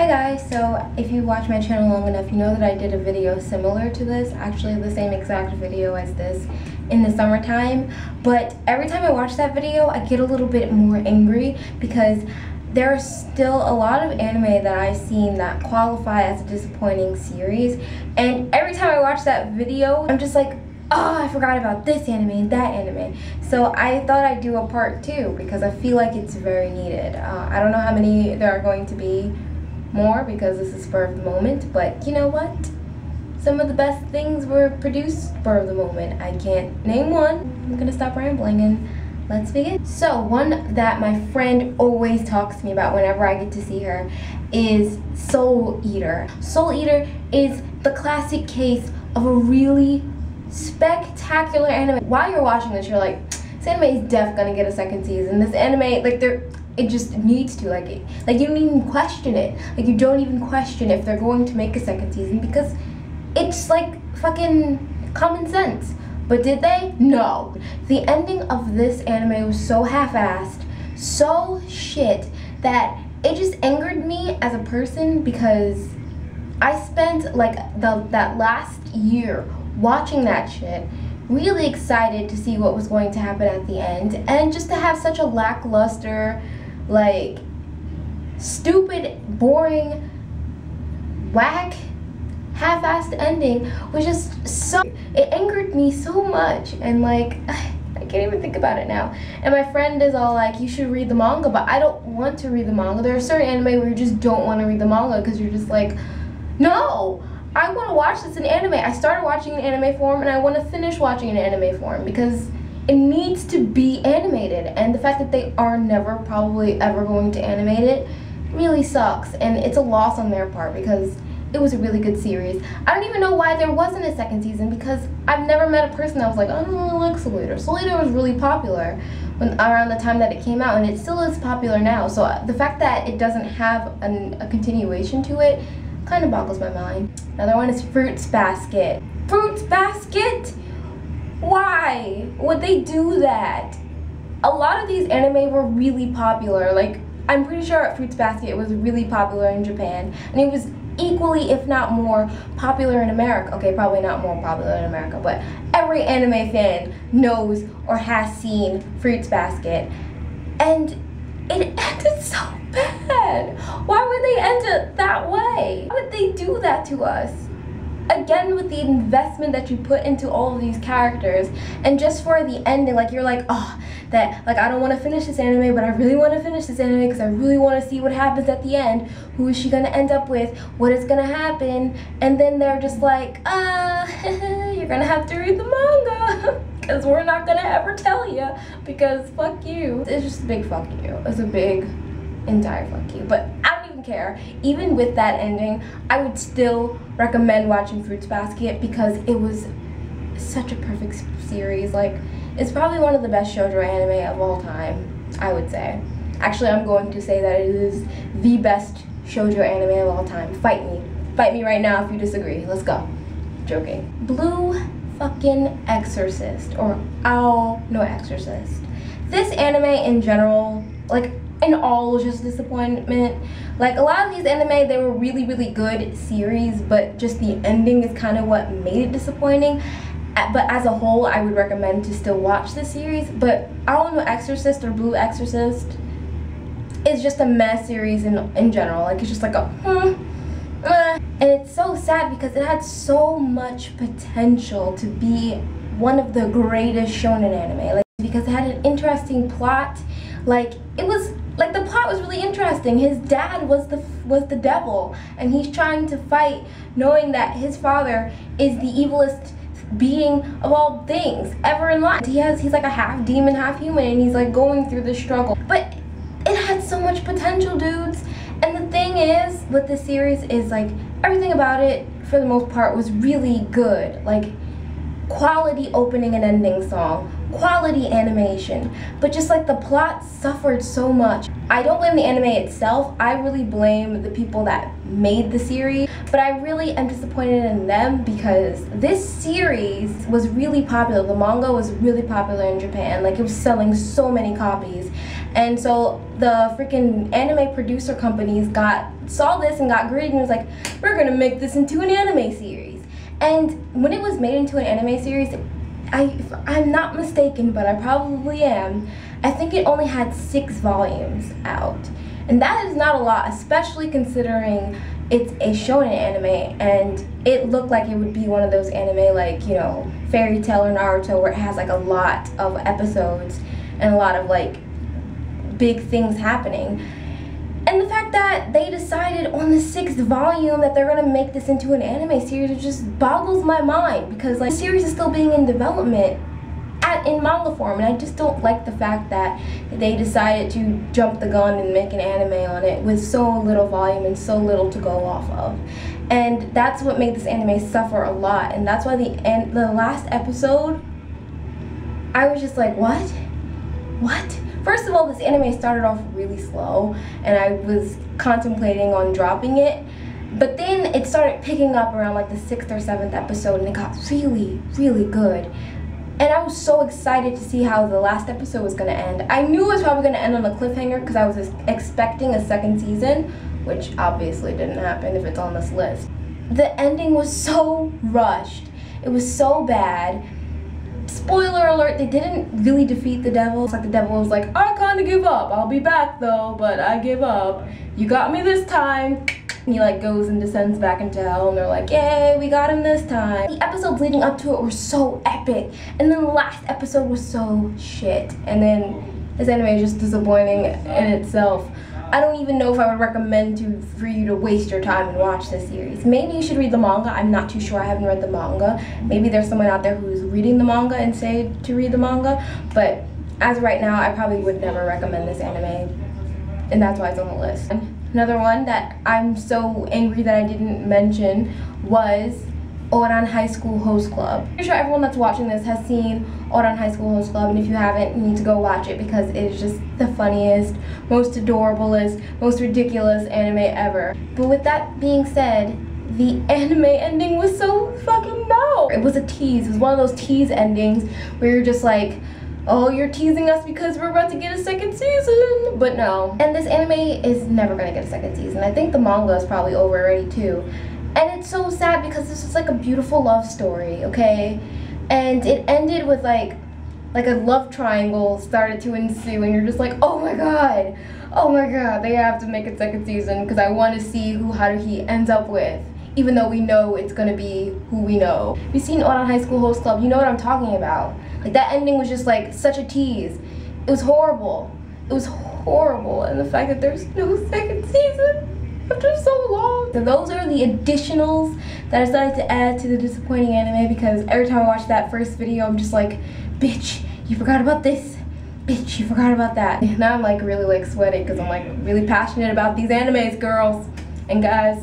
Hi guys, so if you watch my channel long enough, you know that I did a video similar to this, actually the same exact video as this in the summertime, but every time I watch that video, I get a little bit more angry because there are still a lot of anime that I've seen that qualify as a disappointing series, and every time I watch that video, I'm just like, oh, I forgot about this anime and that anime. So I thought I'd do a part 2 because I feel like it's very needed. I don't know how many there are going to be more because this is spur of the moment, but you know what? Some of the best things were produced spur of the moment. I can't name one. I'm gonna stop rambling and let's begin. So one that my friend always talks to me about whenever I get to see her is Soul Eater. Soul Eater is the classic case of a really spectacular anime. While you're watching this, you're like, this anime is def gonna get a second season. This anime, like, it just needs to, like you don't even question it. Like, you don't even question if they're going to make a second season because it's like fucking common sense. But did they? No. The ending of this anime was so half-assed, so shit, that it just angered me as a person because I spent like that last year watching that shit, really excited to see what was going to happen at the end, and just to have such a lackluster, like, stupid, boring, whack, half-assed ending was just so, it angered me so much, and like, I can't even think about it now. And my friend is all like, you should read the manga, but I don't want to read the manga. There are certain anime where you just don't want to read the manga because you're just like, no, I want to watch this in anime. I started watching in anime form and I want to finish watching in anime form because it needs to be animated, and the fact that they are never probably ever going to animate it really sucks, and it's a loss on their part because it was a really good series. I don't even know why there wasn't a second season because I've never met a person that was like, I don't really like Soul Eater. Soul Eater was really popular around the time that it came out, and it still is popular now, so the fact that it doesn't have a continuation to it kind of boggles my mind. Another one is Fruits Basket. Fruits Basket? Why would they do that? A lot of these anime were really popular. Like, I'm pretty sure Fruits Basket was really popular in Japan, and it was equally, if not more, popular in America. Okay, probably not more popular in America, but every anime fan knows or has seen Fruits Basket, and it ended so bad. Why would they end it that way? Why would they do that to us? Again, with the investment that you put into all of these characters, and just for the ending, like, you're like, oh, that, like, I don't want to finish this anime, but I really want to finish this anime because I really want to see what happens at the end. Who is she going to end up with? What is going to happen? And then they're just like, you're going to have to read the manga because we're not going to ever tell you because fuck you. It's just a big fuck you. It's a big, entire fuck you. But I don't even care. Even with that ending, I would still recommend watching Fruits Basket because it was such a perfect series. Like, it's probably one of the best shoujo anime of all time, I would say. Actually, I'm going to say that it is the best shoujo anime of all time. Fight me. Fight me right now if you disagree. Let's go. Joking. Blue fucking Exorcist. Or Owl no Exorcist. This anime in general, like, in all, was just disappointment. Like, a lot of these anime, they were really, really good series, but just the ending is kind of what made it disappointing. But as a whole, I would recommend to still watch this series. But Owl no Exorcist or Blue Exorcist is just a mess series in general. Like, it's just like a and it's so sad because it had so much potential to be one of the greatest shonen anime. Like, because it had an interesting plot. Like, it was, like, the plot was really interesting. His dad was the devil, and he's trying to fight knowing that his father is the evilest being of all things ever in life. He's like a half demon, half human, and he's like going through this struggle. But it had so much potential, dudes. And the thing is with this series is, like, everything about it for the most part was really good. Like, quality opening and ending song, quality animation, but just like the plot suffered so much. I don't blame the anime itself, I really blame the people that made the series, but I really am disappointed in them because this series was really popular. The manga was really popular in Japan, like, it was selling so many copies, And so the freaking anime producer companies saw this and got greedy and was like, we're gonna make this into an anime series. And when it was made into an anime series, if I'm not mistaken, but I probably am, I think it only had 6 volumes out. And that is not a lot, especially considering it's a shonen anime, and it looked like it would be one of those anime like, you know, Fairy Tail or Naruto, where it has like a lot of episodes and a lot of like big things happening. And the fact that they decided on the 6th volume that they're gonna make this into an anime series, it just boggles my mind, because like the series is still being in development in manga form, and I just don't like the fact that they decided to jump the gun and make an anime on it with so little volume and so little to go off of. And that's what made this anime suffer a lot, and that's why the last episode, I was just like, what? First of all, this anime started off really slow, and I was contemplating on dropping it, but then it started picking up around like the 6th or 7th episode, and it got really, really good. And I was so excited to see how the last episode was going to end. I knew it was probably going to end on a cliffhanger because I was expecting a 2nd season, which obviously didn't happen if it's on this list. The ending was so rushed. It was so bad. Spoiler alert, they didn't really defeat the devil. It's like the devil was like, I kind of give up. I'll be back though, but I give up. You got me this time. And he like goes and descends back into hell, and they're like, yay, we got him this time. The episodes leading up to it were so epic, and then the last episode was so shit. And then this anime is just disappointing in itself. I don't even know if I would recommend for you to waste your time and watch this series. Maybe you should read the manga. I'm not too sure. I haven't read the manga. Maybe there's someone out there who's reading the manga and say to read the manga. But as of right now, I probably would never recommend this anime, and that's why it's on the list. Another one that I'm so angry that I didn't mention was Ouran High School Host Club. I'm sure everyone that's watching this has seen Ouran High School Host Club, and if you haven't, you need to go watch it because it is just the funniest, most adorablest, most ridiculous anime ever. But with that being said, the anime ending was so fucking no. It was a tease. It was one of those tease endings where you're just like, oh, you're teasing us because we're about to get a 2nd season, but no. And this anime is never gonna get a 2nd season. I think the manga is probably over already too. And it's so sad because this is like a beautiful love story, okay? And it ended with like a love triangle started to ensue, and you're just like, oh my god, they have to make a 2nd season because I want to see who Haruhi ends up with, even though we know it's gonna be who we know. If you've seen Ouran High School Host Club, you know what I'm talking about. Like, that ending was just like such a tease. It was horrible. It was horrible, and the fact that there's no 2nd season after so long. So those are the additionals that I decided to add to the disappointing anime, because every time I watch that first video, I'm just like, bitch, you forgot about this. Bitch, you forgot about that. Now I'm like really like sweating because I'm like really passionate about these animes, girls and guys.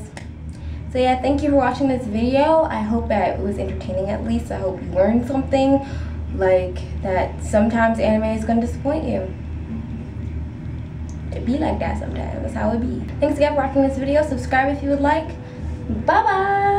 So yeah, thank you for watching this video. I hope that it was entertaining at least. I hope you learned something, like that sometimes anime is gonna disappoint you. It be like that sometimes. That's how it be. Thanks again for watching this video. Subscribe if you would like. Bye bye.